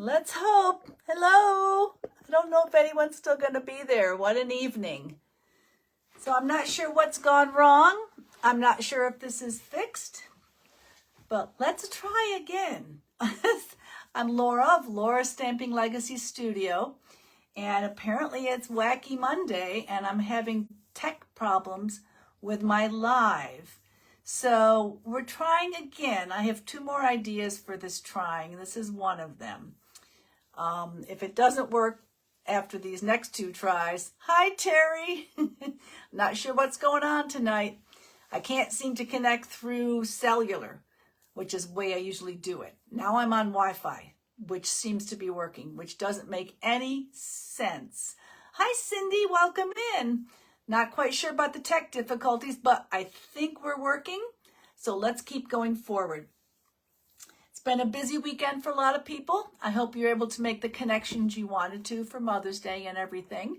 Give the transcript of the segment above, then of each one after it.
Let's hope. Hello. I don't know if anyone's still going to be there. What an evening. So I'm not sure what's gone wrong. I'm not sure if this is fixed, but let's try again. I'm Laura of Laura Stamping Legacy Studio, and apparently it's Wacky Monday, and I'm having tech problems with my live. So we're trying again. I have two more ideas for this trying, and this is one of them. If it doesn't work after these next two tries, hi Terry. Not sure what's going on tonight. I can't seem to connect through cellular, which is the way I usually do it. Now I'm on Wi-Fi, which seems to be working, which doesn't make any sense. Hi Cindy, welcome in. Not quite sure about the tech difficulties, but I think we're working. So let's keep going forward. It's been a busy weekend for a lot of people. I hope you're able to make the connections you wanted to for Mother's Day and everything.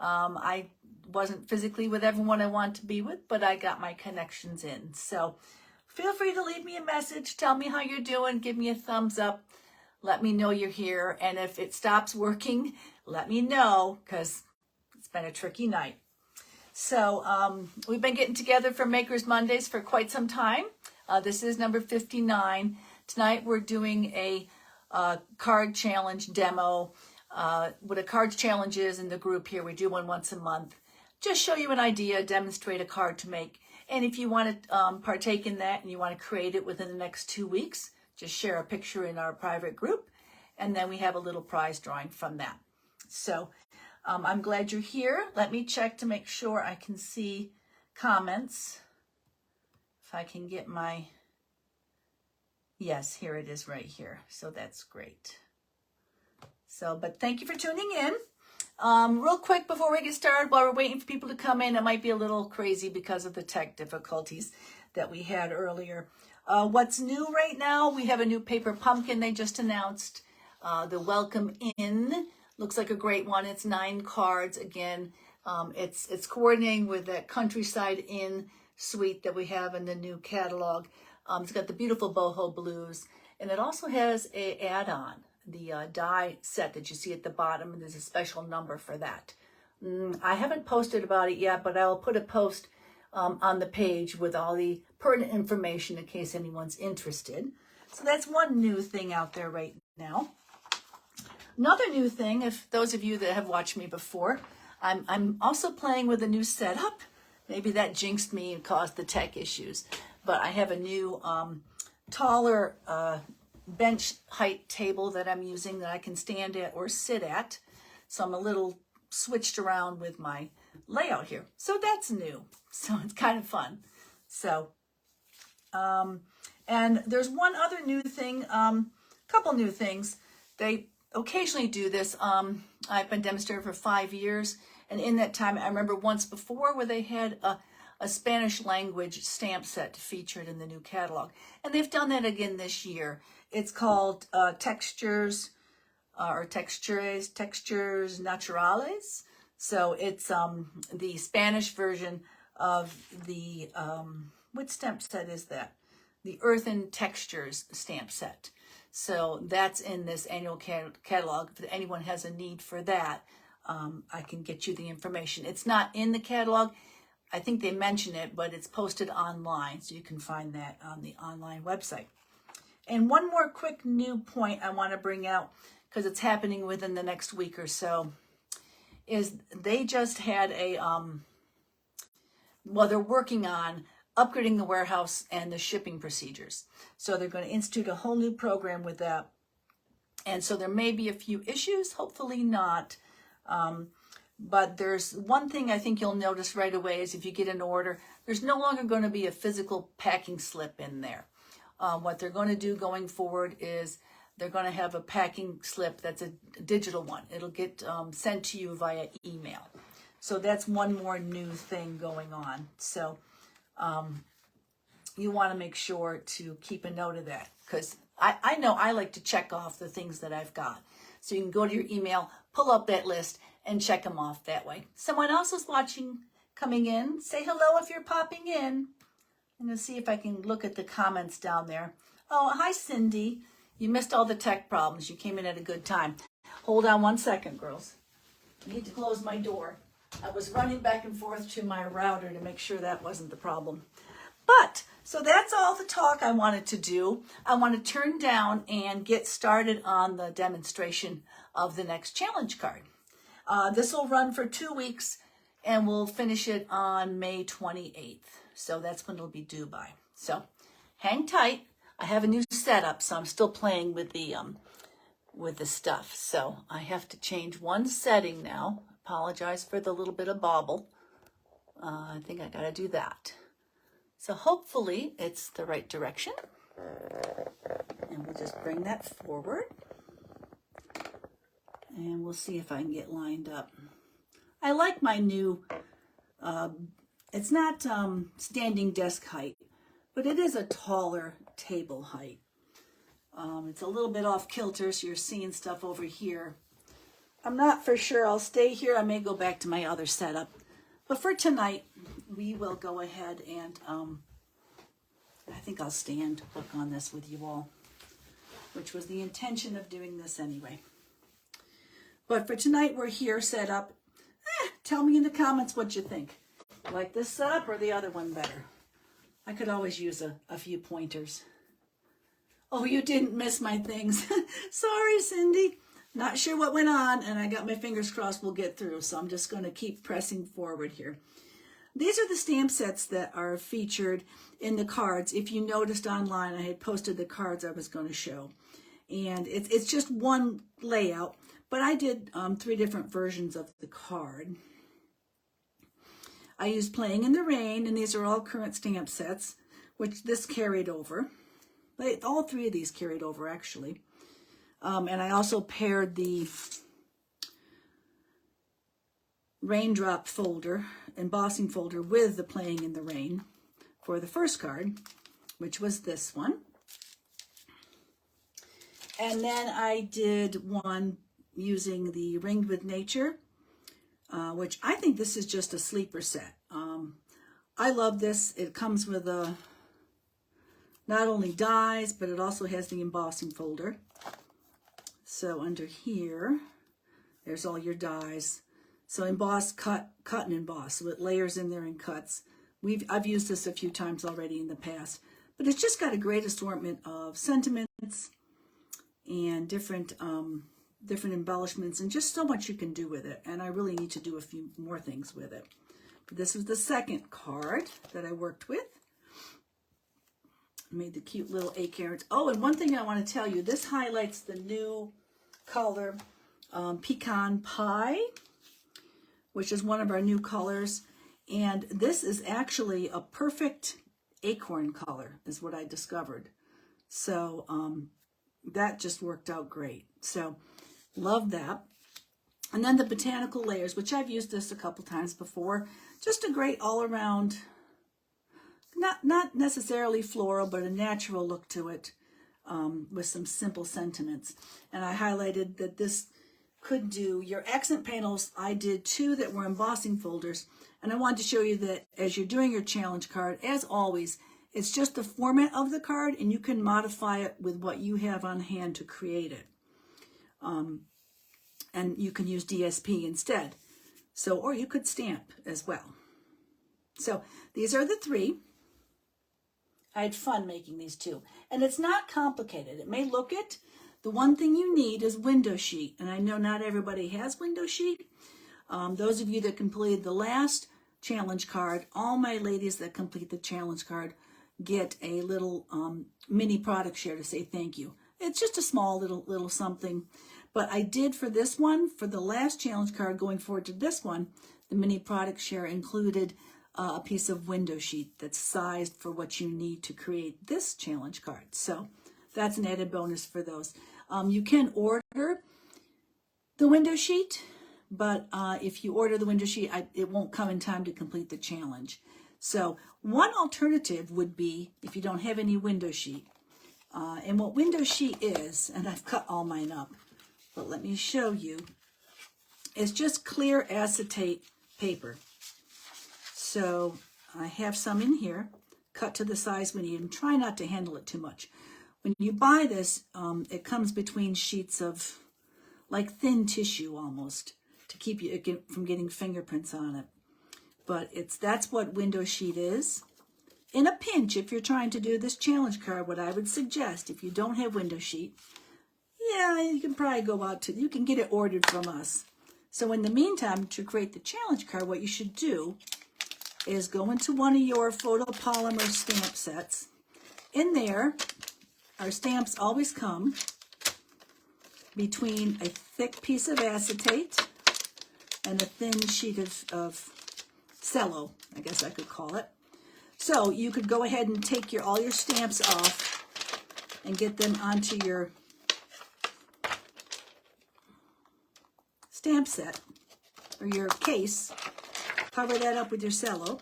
I wasn't physically with everyone I want to be with, but I got my connections in. So feel free to leave me a message. Tell me how you're doing. Give me a thumbs up. Let me know you're here. And if it stops working, let me know, because it's been a tricky night. So we've been getting together for Makers Mondays for quite some time. This is number 59. Tonight we're doing a card challenge demo. What a card challenge is in the group here, we do one once a month. Just show you an idea, demonstrate a card to make. And if you want to partake in that and you want to create it within the next 2 weeks, just share a picture in our private group. And then we have a little prize drawing from that. So I'm glad you're here. Let me check to make sure I can see comments. If I can get my... Yes, here it is right here. So that's great. So, but thank you for tuning in. Real quick before we get started, while we're waiting for people to come in, it might be a little crazy because of the tech difficulties that we had earlier. What's new right now? We have a new paper pumpkin they just announced. The Welcome In looks like a great one. It's 9 cards. Again, it's coordinating with that Countryside Inn suite that we have in the new catalog. It's got the beautiful boho blues, and it also has a add-on, the die set that you see at the bottom, and there's a special number for that. I haven't posted about it yet, but I'll put a post on the page with all the pertinent information in case anyone's interested. So that's one new thing out there right now. Another new thing, if those of you that have watched me before, I'm also playing with a new setup. Maybe that jinxed me and caused the tech issues. But I have a new taller bench height table that I'm using that I can stand at or sit at. So I'm a little switched around with my layout here. So that's new. So it's kind of fun. So, and there's one other new thing, couple new things. They occasionally do this. I've been demonstrating for 5 years. And in that time, I remember once before where they had a Spanish language stamp set featured in the new catalog. And they've done that again this year. It's called Textures Naturales. So it's the Spanish version of the, what stamp set is that? The Earthen Textures stamp set. So that's in this annual catalog. If anyone has a need for that, I can get you the information. It's not in the catalog. I think they mention it, but it's posted online, so you can find that on the online website. And one more quick new point I want to bring out, because it's happening within the next week or so, is they just had a, they're working on upgrading the warehouse and the shipping procedures. So they're going to institute a whole new program with that. And so there may be a few issues, hopefully not. But there's one thing I think you'll notice right away is if you get an order, there's no longer going to be a physical packing slip in there. What they're going to do going forward is they're going to have a packing slip that's a digital one. It'll get sent to you via email. So that's one more new thing going on. So you want to make sure to keep a note of that, because I know I like to check off the things that I've got. So you can go to your email, pull up that list, and check them off that way. Someone else is watching, coming in. Say hello if you're popping in. I'm going to see if I can look at the comments down there. Oh, hi, Cindy. You missed all the tech problems. You came in at a good time. Hold on one second, girls. I need to close my door. I was running back and forth to my router to make sure that wasn't the problem. But, so that's all the talk I wanted to do. I want to turn down and get started on the demonstration of the next challenge card. This will run for 2 weeks and we'll finish it on May 28th. So that's when it'll be due by. So hang tight. I have a new setup, so I'm still playing with the stuff. So I have to change one setting now. Apologize for the little bit of bobble. I think I gotta do that. So hopefully it's the right direction. And we'll just bring that forward. And we'll see if I can get lined up. I like my new, it's not standing desk height, but it is a taller table height. It's a little bit off kilter, so you're seeing stuff over here. I'm not for sure I'll stay here. I may go back to my other setup. But for tonight, we will go ahead and I think I'll stand work on this with you all, which was the intention of doing this anyway. But for tonight, we're here set up. Tell me in the comments what you think. Like this setup or the other one better? I could always use a few pointers. Oh, you didn't miss my things. Sorry, Cindy. Not sure what went on, and I got my fingers crossed we'll get through, so I'm just going to keep pressing forward here. These are the stamp sets that are featured in the cards. If you noticed online, I had posted the cards I was going to show. And it's just one layout, but I did 3 different versions of the card. I used Playing in the Rain, and these are all current stamp sets, which this carried over. All 3 of these carried over, actually. And I also paired the raindrop folder, embossing folder, with the Playing in the Rain for the first card, which was this one. And then I did one using the Ringed with Nature, which I think this is just a sleeper set. I love this. It comes with not only dies, but it also has the embossing folder. So under here, there's all your dies. So emboss, cut, cut, and emboss. So it layers in there and cuts. I've used this a few times already in the past, but it's just got a great assortment of sentiments and different embellishments, and just so much you can do with it. And I really need to do a few more things with it. But this was the second card that I worked with. Made the cute little acorns. Oh, and one thing I want to tell you, this highlights the new color Pecan Pie, which is one of our new colors. And this is actually a perfect acorn color, is what I discovered. So that just worked out great. So love that. And then the botanical layers, which I've used this a couple times before. Just a great all-around, not necessarily floral, but a natural look to it, with some simple sentiments. And I highlighted that this could do your accent panels. I did 2 that were embossing folders, and I wanted to show you that as you're doing your challenge card, as always, it's just the format of the card, and you can modify it with what you have on hand to create it. And you can use DSP instead. So, or you could stamp as well. So these are the 3. I had fun making these 2. And it's not complicated. It may look it. The one thing you need is window sheet. And I know not everybody has window sheet. Those of you that completed the last challenge card, all my ladies that complete the challenge card get a little mini product share to say thank you. It's just a small little something. But I did for this one, for the last challenge card going forward to this one, the mini product share included a piece of window sheet that's sized for what you need to create this challenge card. So that's an added bonus for those. You can order the window sheet, but if you order the window sheet, it won't come in time to complete the challenge. So one alternative would be, if you don't have any window sheet, and what window sheet is, and I've cut all mine up, but let me show you, it's just clear acetate paper. So I have some in here, cut to the size we need, and try not to handle it too much. when you buy this, it comes between sheets of like thin tissue almost to keep you from getting fingerprints on it. But that's what window sheet is. In a pinch, if you're trying to do this challenge card, what I would suggest, if you don't have window sheet, yeah, you can probably go out to, you can get it ordered from us. So in the meantime, to create the challenge card, what you should do is go into one of your photopolymer stamp sets. In there, our stamps always come between a thick piece of acetate and a thin sheet of cello, I guess I could call it. So you could go ahead and take all your stamps off and get them onto your stamp set or your case. Cover that up with your cello.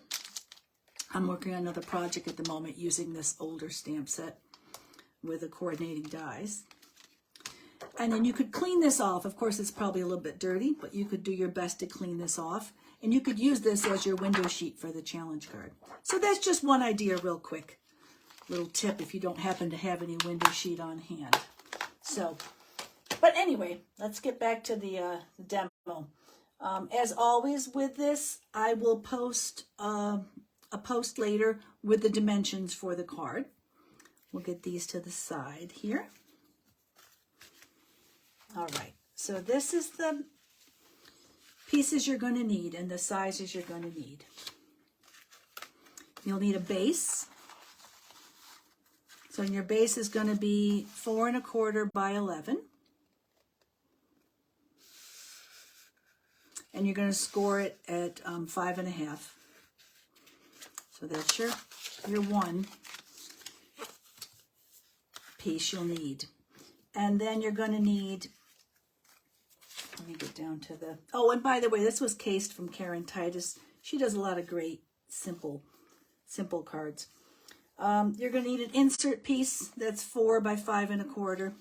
I'm working on another project at the moment using this older stamp set with the coordinating dies. And then you could clean this off. Of course, it's probably a little bit dirty, but you could do your best to clean this off. And you could use this as your window sheet for the challenge card. So that's just one idea real quick. Little tip if you don't happen to have any window sheet on hand. So, but anyway, let's get back to the demo. As always with this, I will post a post later with the dimensions for the card. We'll get these to the side here. All right, so this is the pieces you're going to need and the sizes you're going to need. You'll need a base. So your base is going to be 4 1/4 by 11. And you're going to score it at 5 1/2. So that's your one piece you'll need. And then you're going to need, let me get down to the, oh, and by the way, this was cased from Karen Titus. She does a lot of great, simple cards. You're going to need an insert piece that's 4 by 5 1/4.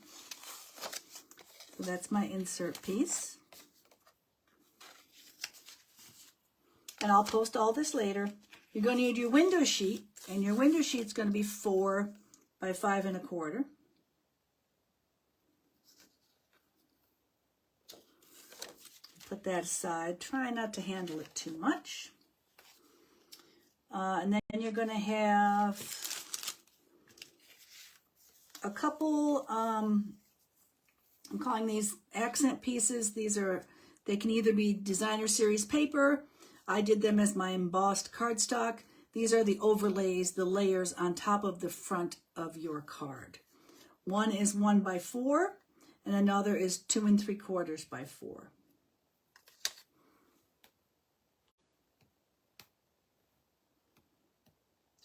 So that's my insert piece. And I'll post all this later. You're going to need your window sheet, and your window sheet's going to be 4 by 5 1/4. Put that aside. Try not to handle it too much. And then you're going to have a couple, I'm calling these accent pieces. They can either be designer series paper. I did them as my embossed cardstock. These are the overlays, the layers on top of the front of your card. One is 1 by 4, and another is 2 3/4 by 4.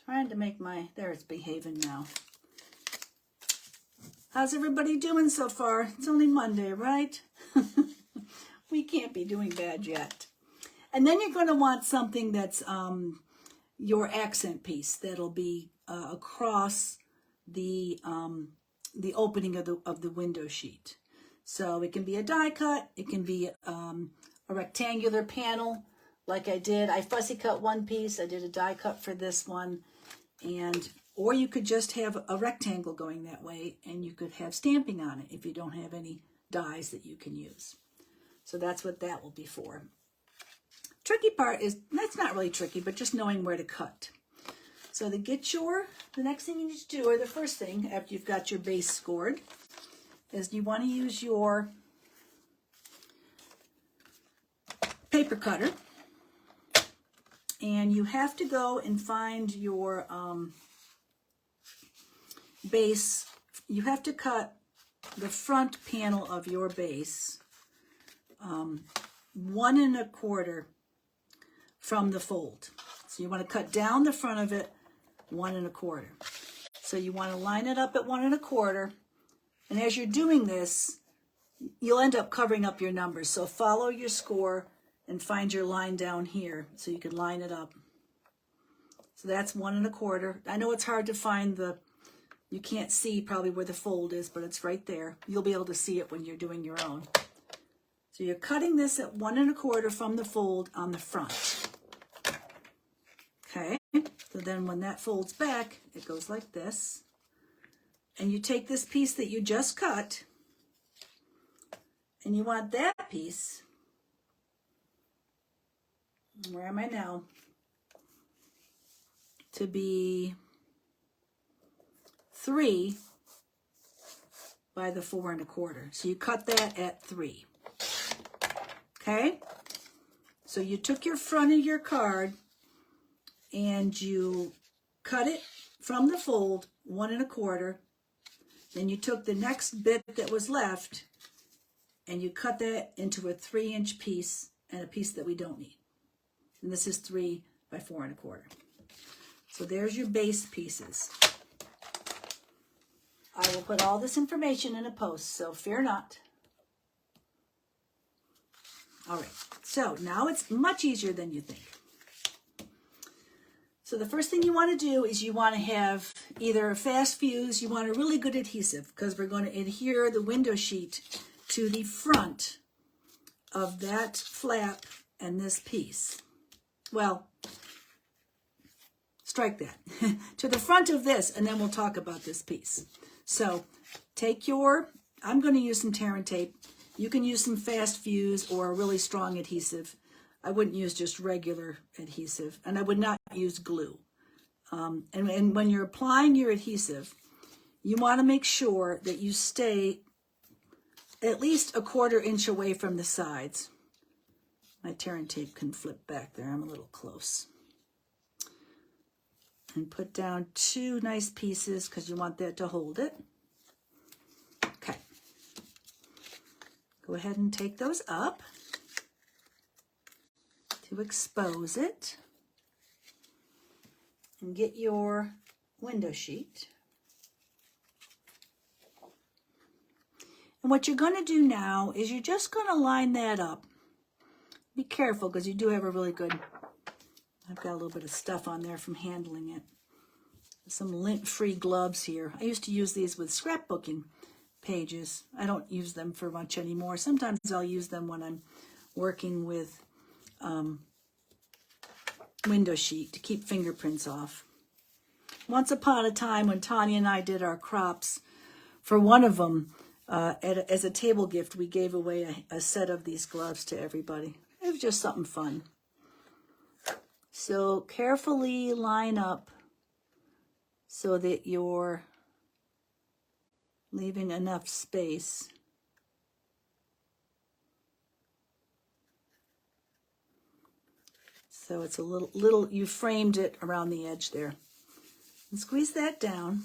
Trying to make there it's behaving now. How's everybody doing so far? It's only Monday, right? We can't be doing bad yet. And then you're going to want something that's your accent piece that'll be across the opening of the window sheet. So it can be a die cut, it can be a rectangular panel like I did. I fussy cut one piece, I did a die cut for this one, or you could just have a rectangle going that way and you could have stamping on it if you don't have any dies that you can use. So that's what that will be for. Tricky part is, that's not really tricky, but just knowing where to cut. So the next thing you need to do, or the first thing after you've got your base scored, is you want to use your paper cutter. And you have to go and find your base. You have to cut the front panel of your base 1 1/4 from the fold. So you want to cut down the front of it 1 1/4. So you want to line it up at 1 1/4. And as you're doing this, you'll end up covering up your numbers. So follow your score and find your line down here so you can line it up. So that's 1 1/4. I know it's hard to find you can't see probably where the fold is, but it's right there. You'll be able to see it when you're doing your own. So you're cutting this at 1 1/4 from the fold on the front. Okay, so then when that folds back, it goes like this. and you take this piece that you just cut, and you want that piece, where am I now, to be 3 by the 4 1/4. So you cut that at 3. Okay? So you took your front of your card and you cut it from the fold 1 1/4. Then you took the next bit that was left and you cut that into a 3-inch piece and a piece that we don't need. And this is 3 by 4 1/4. So there's your base pieces. I will put all this information in a post, so fear not. All right, so now it's much easier than you think. So the first thing you want to do is you want to have either a fast fuse, you want a really good adhesive, because we're going to adhere the window sheet to the front of that flap and this piece. Well, strike that. To the front of this, and then we'll talk about this piece. So take I'm going to use some tear and tape. You can use some fast fuse or a really strong adhesive. I wouldn't use just regular adhesive, and I would not use glue. And when you're applying your adhesive, you want to make sure that you stay at least a 1/4 inch away from the sides. My tear and tape can flip back there. I'm a little close. And put down 2 nice pieces because you want that to hold it. Okay. Go ahead and take those up to expose it. And get your window sheet. And what you're going to do now is you're just going to line that up. Be careful because you do have a really good, I've got a little bit of stuff on there from handling it. Some lint-free gloves here. I used to use these with scrapbooking pages. I don't use them for much anymore. Sometimes I'll use them when I'm working with window sheet to keep fingerprints off. Once upon a time when Tanya and I did our crops, for one of them, as a table gift, we gave away a set of these gloves to everybody. It was just something fun. So carefully line up so that you're leaving enough space. So it's a little, you framed it around the edge there. And squeeze that down.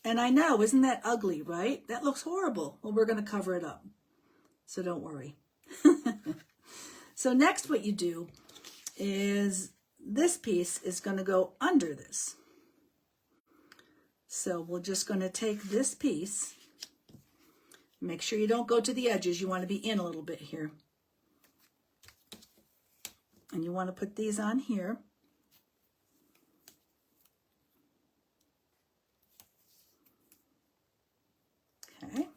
And I know, isn't that ugly, right? That looks horrible. Well, we're going to cover it up. So don't worry. So next what you do is this piece is going to go under this. So we're just going to take this piece. Make sure you don't go to the edges. You want to be in a little bit here. And you want to put these on here. Okay.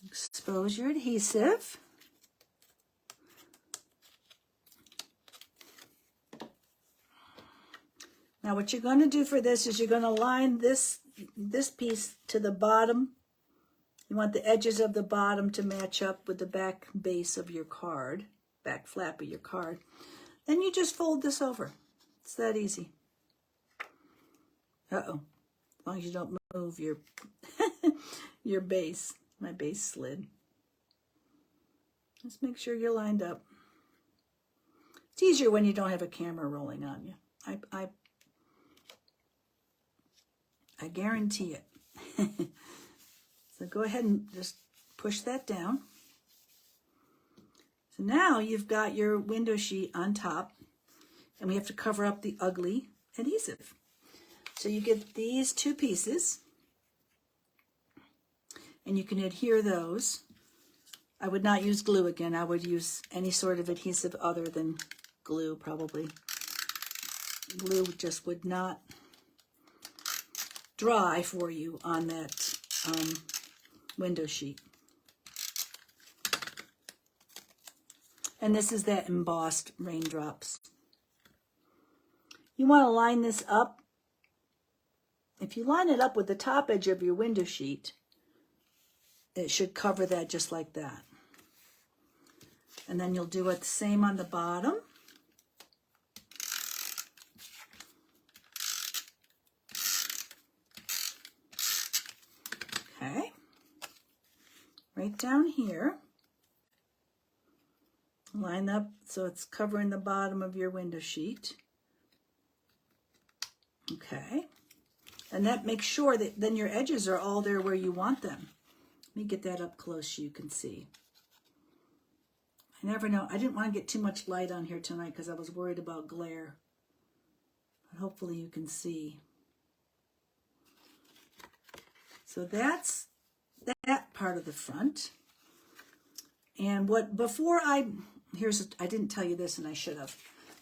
Expose your adhesive. Now what you're going to do for this is you're going to line this piece to the bottom. You want the edges of the bottom to match up with the back base of your card, back flap of your card. Then you just fold this over. It's that easy. Uh-oh. As long as you don't move your, your base. My base slid. Just make sure you're lined up. It's easier when you don't have a camera rolling on you. I guarantee it. So go ahead and just push that down. So now you've got your window sheet on top, and we have to cover up the ugly adhesive. So you get these 2 pieces, and you can adhere those. I would not use glue again. I would use any sort of adhesive other than glue, probably. Glue just would not dry for you on that window sheet. And this is that embossed raindrops. you want to line this up. If you line it up with the top edge of your window sheet, it should cover that just like that. And then you'll do it the same on the bottom. Okay. Right down here. Line up so it's covering the bottom of your window sheet. Okay. And that makes sure that then your edges are all there where you want them. Let me get that up close so you can see. I never know. I didn't want to get too much light on here tonight because I was worried about glare. But hopefully you can see. So that's that part of the front. And what before I didn't tell you this and I should have.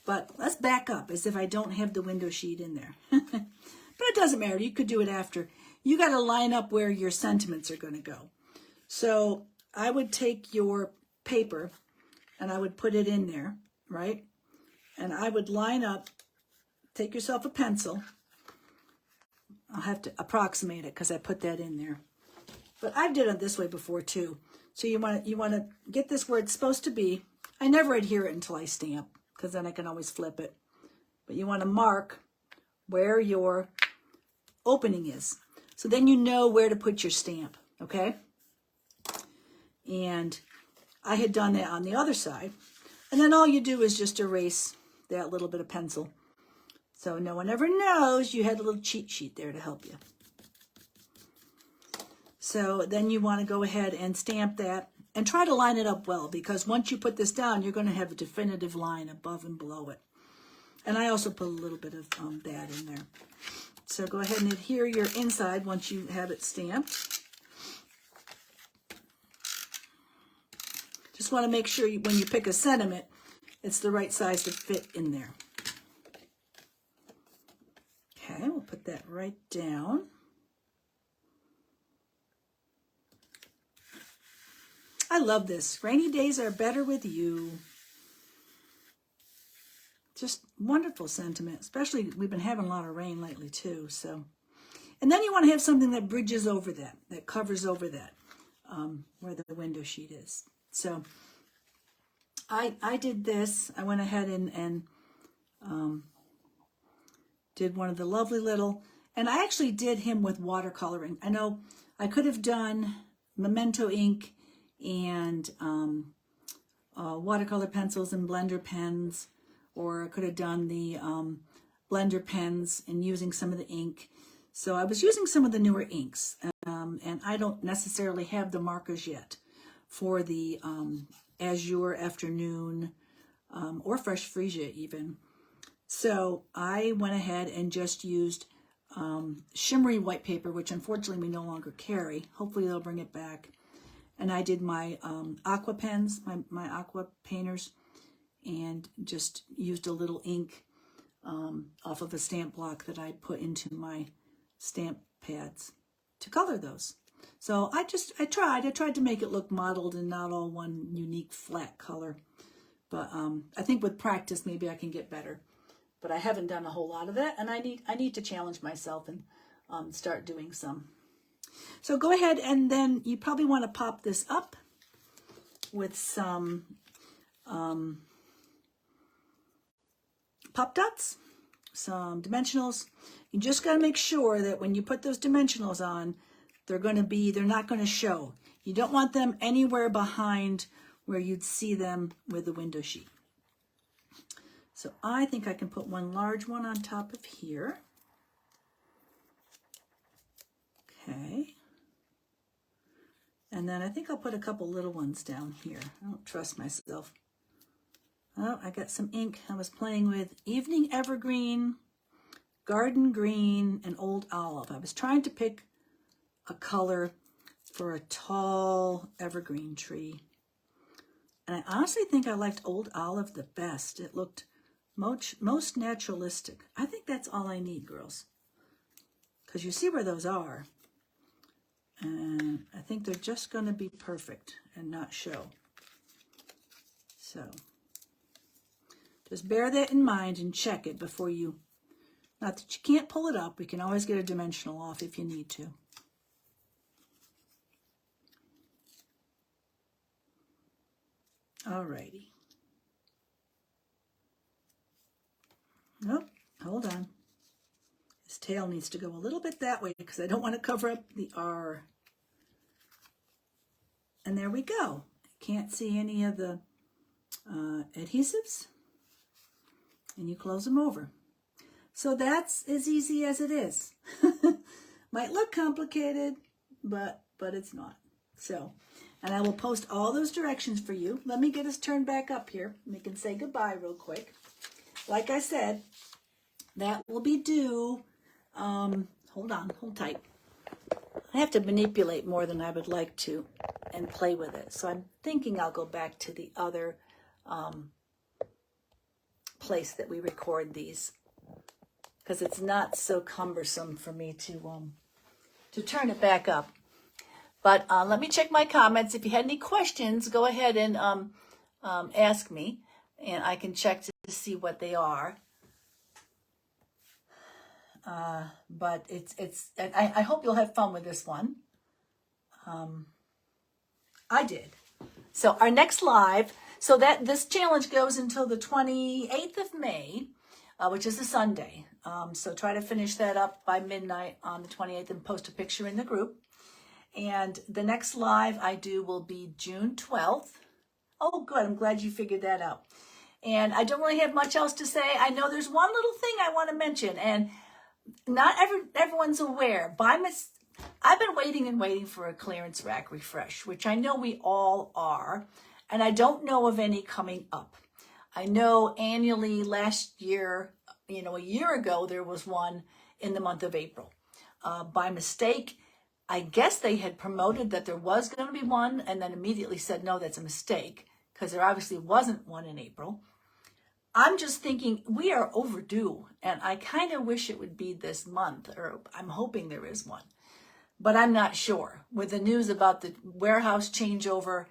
But let's back up as if I don't have the window sheet in there. But it doesn't matter. You could do it after. You got to line up where your sentiments are going to go. So I would take your paper and I would put it in there, right? And I would line up, take yourself a pencil. I'll have to approximate it because I put that in there. But I've did it this way before too. So you want to get this where it's supposed to be. I never adhere it until I stamp because then I can always flip it. But you want to mark where your opening is. So then you know where to put your stamp, okay? And I had done that on the other side. And then all you do is just erase that little bit of pencil. So no one ever knows you had a little cheat sheet there to help you. So then you want to go ahead and stamp that and try to line it up well, because once you put this down, you're going to have a definitive line above and below it. And I also put a little bit of that in there. So go ahead and adhere your inside once you have it stamped. Just want to make sure when you pick a sentiment, it's the right size to fit in there. Okay, we'll put that right down. I love this. Rainy days are better with you. Just wonderful sentiment, especially we've been having a lot of rain lately too. So, and then you want to have something that bridges over that covers over that, where the window sheet is. So I did this. I went ahead and did one of the lovely little, and I actually did him with watercoloring. I know I could have done Memento ink and watercolor pencils and blender pens, or I could have done the blender pens and using some of the ink. So I was using some of the newer inks, and I don't necessarily have the markers yet for the Azure Afternoon or Fresh Freesia even. So I went ahead and just used shimmery white paper, which unfortunately we no longer carry. Hopefully they'll bring it back. And I did my aqua pens, my aqua painters, and just used a little ink off of a stamp block that I put into my stamp pads to color those. So I tried to make it look modeled and not all one unique flat color. But I think with practice, maybe I can get better. But I haven't done a whole lot of that, and I need to challenge myself and start doing some. So go ahead, and then you probably want to pop this up with some pop dots, some dimensionals. You just got to make sure that when you put those dimensionals on, they're not going to show. You don't want them anywhere behind where you'd see them with the window sheet. So I think I can put one large one on top of here. Okay. And then I think I'll put a couple little ones down here. I don't trust myself. Oh, I got some ink. I was playing with Evening Evergreen, Garden Green, and Old Olive. I was trying to pick a color for a tall evergreen tree. And I honestly think I liked Old Olive the best. It looked most naturalistic. I think that's all I need, girls. Because you see where those are. And I think they're just going to be perfect and not show. So just bear that in mind and check it before you Not that you can't pull it up. We can always get a dimensional off if you need to. Alrighty. Nope, hold on. His tail needs to go a little bit that way because I don't want to cover up the R. And there we go. Can't see any of the adhesives. And you close them over. So that's as easy as it is. Might look complicated, but it's not. So, and I will post all those directions for you. Let me get us turned back up here. We can say goodbye real quick. Like I said, that will be due, hold on, hold tight. I have to manipulate more than I would like to and play with it. So I'm thinking I'll go back to the other place that we record these, because it's not so cumbersome for me to turn it back up. But let me check my comments. If you had any questions, go ahead and ask me, and I can check to see what they are. But I hope you'll have fun with this one. I did. So our next live, so that this challenge goes until the 28th of May, which is a Sunday. So try to finish that up by midnight on the 28th and post a picture in the group. And the next live I do will be June 12th. Oh, good. I'm glad you figured that out. And I don't really have much else to say. I know there's one little thing I want to mention, and not everyone's aware. I've been waiting for a clearance rack refresh, which I know we all are, and I don't know of any coming up. I know annually last year, a year ago, there was one in the month of April. By mistake, I guess they had promoted that there was going to be one and then immediately said, no, that's a mistake, because there obviously wasn't one in April. I'm just thinking we are overdue, and I kind of wish it would be this month, or I'm hoping there is one, but I'm not sure. With the news about the warehouse changeover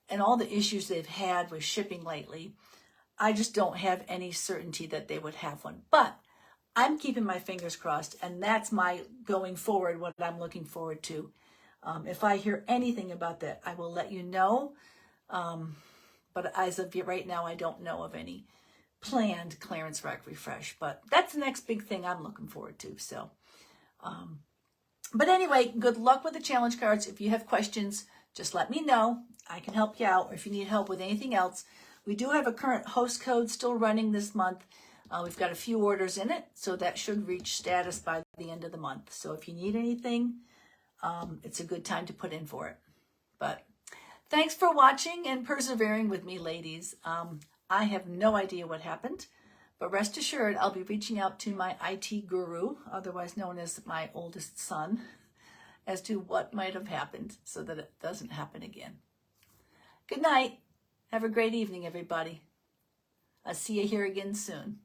and all the issues they've had with shipping lately, I just don't have any certainty that they would have one. But I'm keeping my fingers crossed, and that's my going forward, what I'm looking forward to. If I hear anything about that, I will let you know. But as of right now, I don't know of any planned clearance rack refresh. But that's the next big thing I'm looking forward to. So, but anyway, good luck with the challenge cards. If you have questions, just let me know. I can help you out. Or if you need help with anything else, we do have a current host code still running this month. We've got a few orders in it, so that should reach status by the end of the month. So if you need anything, it's a good time to put in for it. But thanks for watching and persevering with me, ladies. I have no idea what happened, but rest assured I'll be reaching out to my IT guru, otherwise known as my oldest son, as to what might have happened so that it doesn't happen again. Good night. Have a great evening, everybody. I'll see you here again soon.